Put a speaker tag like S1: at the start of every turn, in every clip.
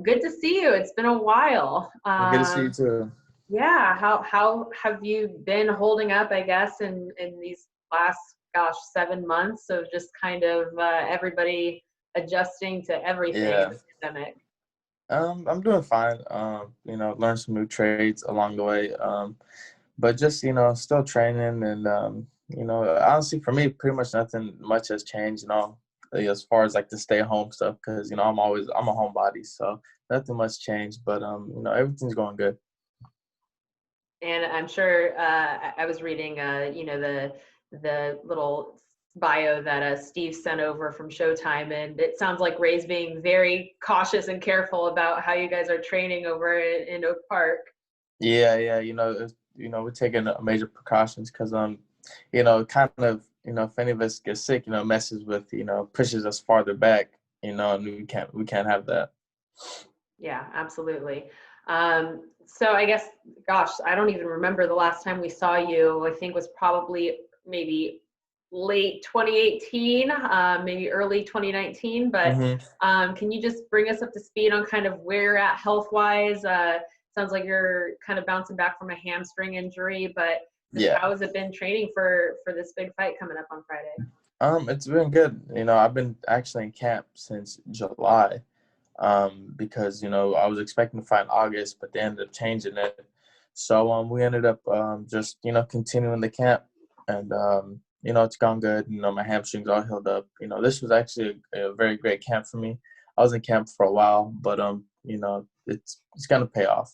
S1: good to see you. It's been a while.
S2: Good to see you too.
S1: Yeah, how have you been holding up, I guess, in these last, 7 months of just kind of everybody adjusting to everything,
S2: Yeah.
S1: the pandemic?
S2: I'm doing fine. Learn some new trades along the way. But just, still training and honestly for me, pretty much nothing much has changed, as far as like the stay home stuff, because, I'm a homebody, so nothing much changed, but everything's going good.
S1: And I'm sure I was reading, the little bio that Steve sent over from Showtime, and it sounds like Ray's being very cautious and careful about how you guys are training over in Oak Park.
S2: Yeah, we're taking major precautions because kind of, if any of us get sick, messes with, pushes us farther back, and we can't have that.
S1: Yeah, absolutely. So I guess, gosh, I don't even remember the last time we saw you. I think was probably maybe late 2018, maybe early 2019. But
S2: hmm
S1: can you just bring us up to speed on kind of where you're at health-wise? Sounds like you're kind of bouncing back from a hamstring injury, but just
S2: Yeah.
S1: how has it been training for this big fight coming up on Friday?
S2: It's been good. I've been actually in camp since July, because I was expecting to fight in August, but they ended up changing it. So we ended up just continuing the camp, and it's gone good. My hamstrings all healed up. This was actually a very great camp for me. I was in camp for a while, but it's gonna pay off.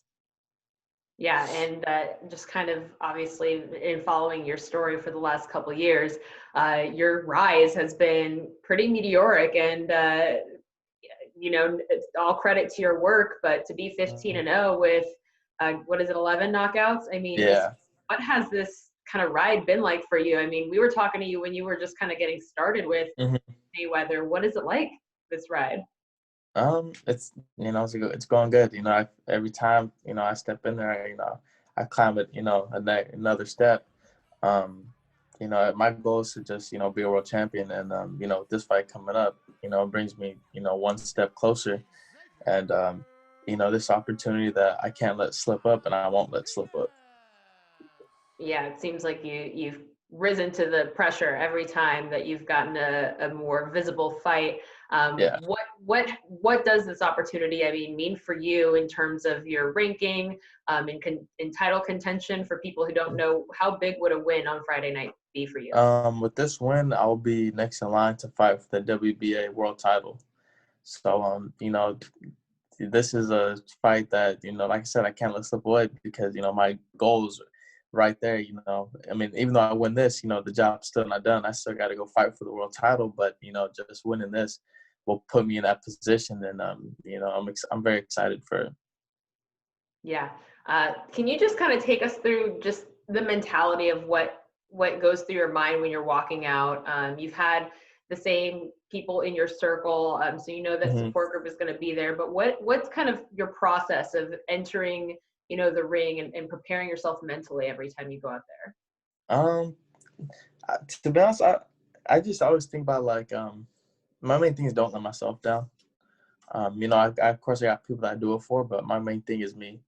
S1: Yeah, and just kind of obviously in following your story for the last couple of years, your rise has been pretty meteoric, and it's all credit to your work. But to be 15-0 with what is it, 11 knockouts? I mean, this
S2: Yeah.
S1: what has this kind of ride been like for you? I mean, we were talking to you when you were just kind of getting started with
S2: hmm
S1: Mayweather. What is it like, this ride?
S2: it's it's going good. Every time I step in there, I climb it, another step. Um, my goal is to just be a world champion, and with this fight coming up, it brings me one step closer, and this opportunity that I can't let slip up, and I won't let slip up.
S1: Yeah, it seems like you've risen to the pressure every time that you've gotten a more visible fight.
S2: Yeah.
S1: What does this opportunity, I mean for you in terms of your ranking, in title contention? For people who don't know, how big would a win on Friday night be for you?
S2: With this win, I'll be next in line to fight for the WBA world title. So, this is a fight that, like I said, I can't let slip away because, my goals right there, I mean, even though I win this, the job's still not done. I still got to go fight for the world title, but, just winning this will put me in that position. And, I'm very excited for it.
S1: Yeah. Can you just kind of take us through just the mentality of what goes through your mind when you're walking out? You've had the same people in your circle, so you know that
S2: hmm
S1: support group is going to be there. But what's kind of your process of entering, the ring and preparing yourself mentally every time you go out there?
S2: Um, to be honest, I just always think about like, my main thing is don't let myself down. I of course I got people that I do it for, but my main thing is me.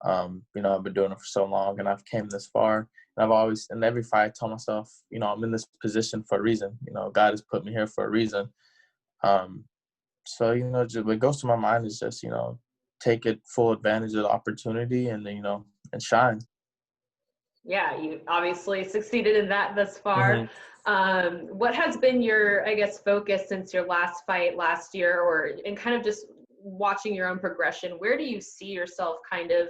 S2: I've been doing it for so long, and I've came this far. And I've always, in every fight, I tell myself, I'm in this position for a reason. God has put me here for a reason. Um, so just what goes to my mind is just take it full advantage of the opportunity, and and shine.
S1: Yeah, you obviously succeeded in that thus far.
S2: hmm
S1: What has been your, I guess, focus since your last fight last year, or and kind of just watching your own progression? Where do you see yourself kind of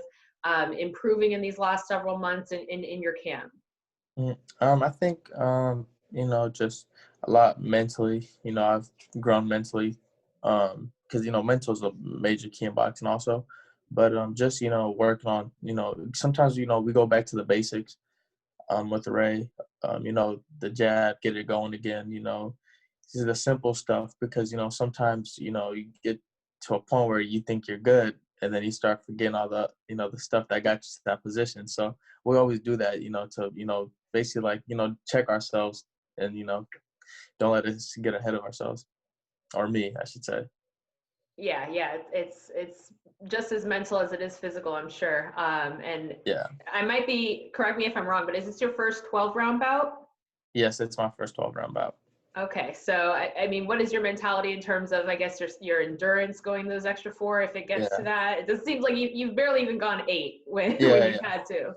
S1: improving in these last several months in your camp?
S2: I think just a lot mentally. I've grown mentally, because mental is a major key in boxing also. But just working on sometimes we go back to the basics with Ray. The jab, get it going again. This is the simple stuff because sometimes you get to a point where you think you're good, and then you start forgetting all the the stuff that got you to that position. So we always do that, to basically like check ourselves, and don't let us get ahead of ourselves, or me, I should say.
S1: Yeah. It's just as mental as it is physical, I'm sure. And
S2: Yeah.
S1: I might be, correct me if I'm wrong, but is this your first 12-round bout?
S2: Yes, it's my first 12-round bout.
S1: Okay, so I mean, what is your mentality in terms of, I guess, your endurance going those extra 4 if it gets to
S2: Yeah.
S1: that? It just seems like you've barely even gone 8 when
S2: Yeah,
S1: you've
S2: yeah.
S1: had to.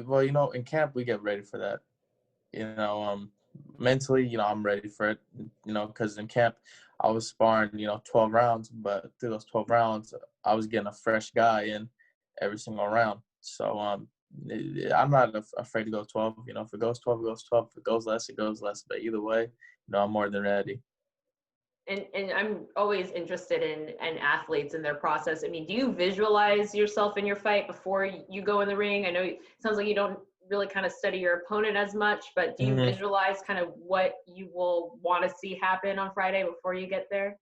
S2: Well, in camp we get ready for that. Mentally, I'm ready for it. Because in camp I was sparring, 12 rounds, but through those 12 rounds, I was getting a fresh guy in every single round. So I'm not afraid to go 12. If it goes 12, it goes 12. If it goes less, it goes less. But either way, I'm more than ready.
S1: And I'm always interested in athletes and their process. I mean, do you visualize yourself in your fight before you go in the ring? I know it sounds like you don't really kind of study your opponent as much, but do you
S2: Mm-hmm.
S1: visualize kind of what you will want to see happen on Friday before you get there?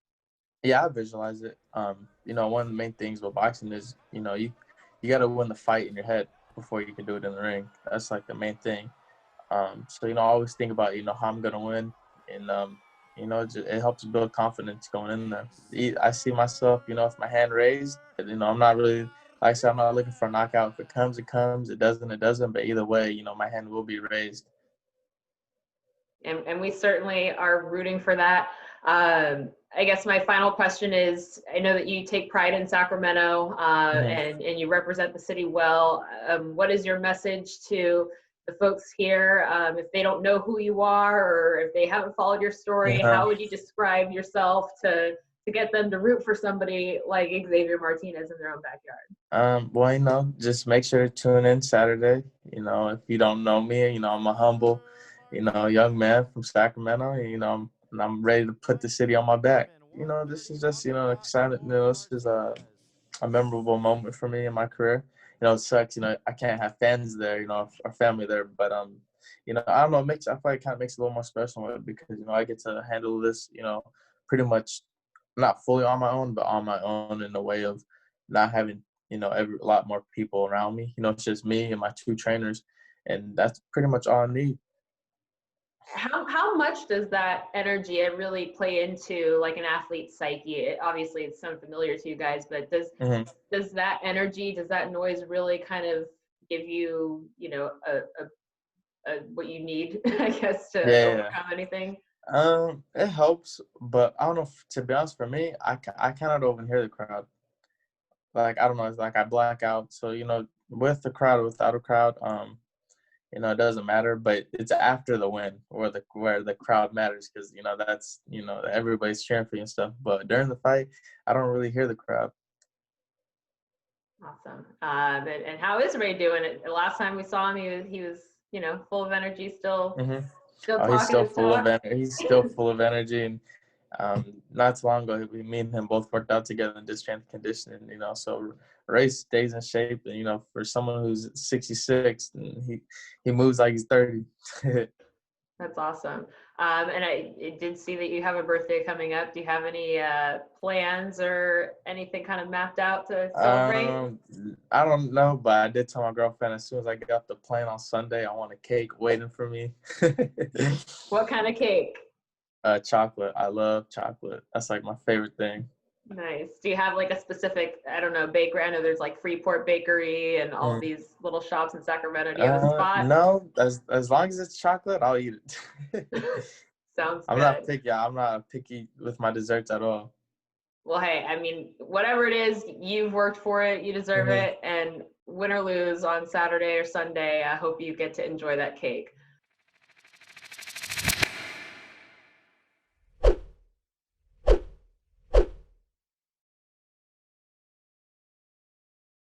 S2: Yeah, I visualize it. One of the main things with boxing is, you got to win the fight in your head before you can do it in the ring. That's like the main thing. So I always think about how I'm gonna win, and it helps build confidence going in there. I see myself, with my hand raised. I'm not really, like I said, I'm not looking for a knockout. If it comes, it comes. It doesn't, it doesn't. But either way, my hand will be raised.
S1: And we certainly are rooting for that. I guess my final question is, I know that you take pride in Sacramento,
S2: Mm-hmm.
S1: and you represent the city well. What is your message to the folks here? If they don't know who you are, or if they haven't followed your story,
S2: Yeah.
S1: how would you describe yourself to get them to root for somebody like Xavier Martinez in their own backyard?
S2: Well, just make sure to tune in Saturday. If you don't know me, I'm a humble, young man from Sacramento. And I'm ready to put the city on my back. This is just, exciting. This is a memorable moment for me in my career. It sucks, I can't have fans there, or family there, but I don't know, I feel like it kind of makes it a little more special because, I get to handle this, pretty much not fully on my own, but on my own in a way of not having, a lot more people around me. It's just me and my 2 trainers, and that's pretty much all I need.
S1: How much does that energy really play into like an athlete's psyche? Obviously, it's unfamiliar to you guys, but
S2: Mm-hmm.
S1: does that energy, does that noise really kind of give you, a what you need, I guess, to
S2: Yeah.
S1: overcome anything?
S2: It helps, but I don't know. To be honest, for me, I cannot even hear the crowd. Like, I don't know, it's like I black out. So, with the crowd or without a crowd, it doesn't matter. But it's after the win where the crowd matters because, that's, everybody's cheering for you and stuff. But during the fight, I don't really hear the crowd.
S1: Awesome. And how is Ray doing? It last time we saw him, he was full of energy,
S2: Mm-hmm.
S1: still
S2: Oh, he's
S1: talking
S2: still
S1: his
S2: full of
S1: talk.
S2: energy. He's still full of energy. And not too long ago, me and him both worked out together in this strength conditioning. So Ray stays in shape, and for someone who's 66, he moves like he's 30.
S1: That's awesome. And I did see that you have a birthday coming up. Do you have any plans or anything kind of mapped out to celebrate?
S2: I don't know, but I did tell my girlfriend as soon as I get off the plane on Sunday, I want a cake waiting for me.
S1: What kind of cake?
S2: Chocolate. I love chocolate. That's like my favorite thing.
S1: Nice. Do you have like a specific, I don't know, bakery? I know there's like Freeport Bakery and all
S2: Mm.
S1: these little shops in Sacramento. Do you have a spot?
S2: No, as long as it's chocolate, I'll eat it.
S1: Sounds
S2: I'm not
S1: good.
S2: picky. I'm not picky with my desserts at all.
S1: Well, hey, I mean, whatever it is, you've worked for it, you deserve
S2: Mm-hmm.
S1: it, and win or lose on Saturday or Sunday, I hope you get to enjoy that cake.